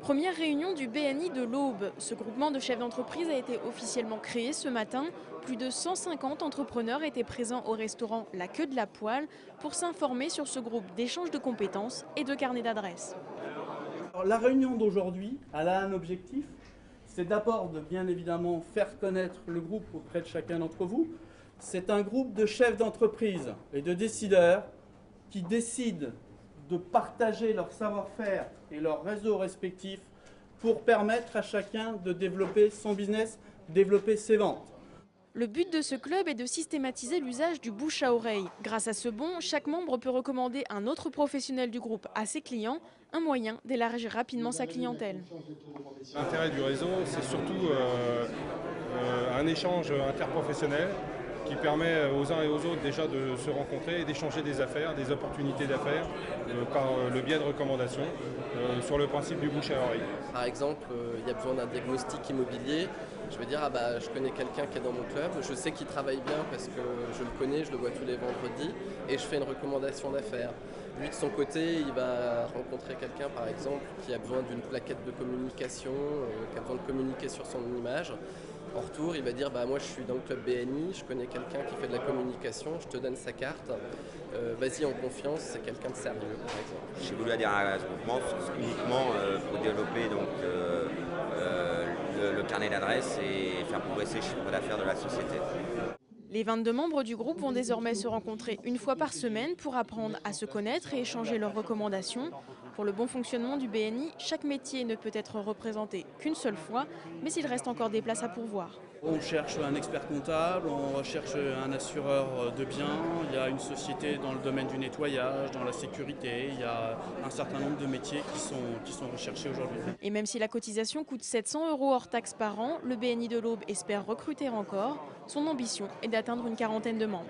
Première réunion du BNI de l'Aube. Ce groupement de chefs d'entreprise a été officiellement créé ce matin. Plus de 150 entrepreneurs étaient présents au restaurant La Queue de la Poêle pour s'informer sur ce groupe d'échange de compétences et de carnet d'adresses. Alors, la réunion d'aujourd'hui, elle a un objectif, c'est d'abord de bien évidemment faire connaître le groupe auprès de chacun d'entre vous. C'est un groupe de chefs d'entreprise et de décideurs qui décident de partager leur savoir-faire et leur réseau respectif pour permettre à chacun de développer son business, développer ses ventes. Le but de ce club est de systématiser l'usage du bouche à oreille. Grâce à ce bon, chaque membre peut recommander un autre professionnel du groupe à ses clients, un moyen d'élargir rapidement sa clientèle. L'intérêt du réseau, c'est surtout un échange interprofessionnel qui permet aux uns et aux autres déjà de se rencontrer et d'échanger des affaires, des opportunités d'affaires par le biais de recommandations sur le principe du bouche à oreille. Par exemple, il y a besoin d'un diagnostic immobilier. Je vais dire, ah bah, je connais quelqu'un qui est dans mon club, je sais qu'il travaille bien parce que je le connais, je le vois tous les vendredis et je fais une recommandation d'affaires. Lui, de son côté, il va rencontrer quelqu'un, par exemple, qui a besoin d'une plaquette de communication, qui a besoin de communiquer sur son image. En retour, il va dire, bah, moi je suis dans le club BNI, je connais quelqu'un qui fait de la communication, je te donne sa carte, vas-y en confiance, c'est quelqu'un de sérieux, par exemple. J'ai voulu adhérer à ce groupement uniquement pour développer donc, le carnet d'adresses et faire progresser le chiffre d'affaires de la société. Les 22 membres du groupe vont désormais se rencontrer une fois par semaine pour apprendre à se connaître et échanger leurs recommandations. Pour le bon fonctionnement du BNI, chaque métier ne peut être représenté qu'une seule fois, mais il reste encore des places à pourvoir. On cherche un expert comptable, on recherche un assureur de biens, il y a une société dans le domaine du nettoyage, dans la sécurité, il y a un certain nombre de métiers qui sont recherchés aujourd'hui. Et même si la cotisation coûte 700 € hors taxes par an, le BNI de l'Aube espère recruter encore. Son ambition est d'atteindre une quarantaine de membres.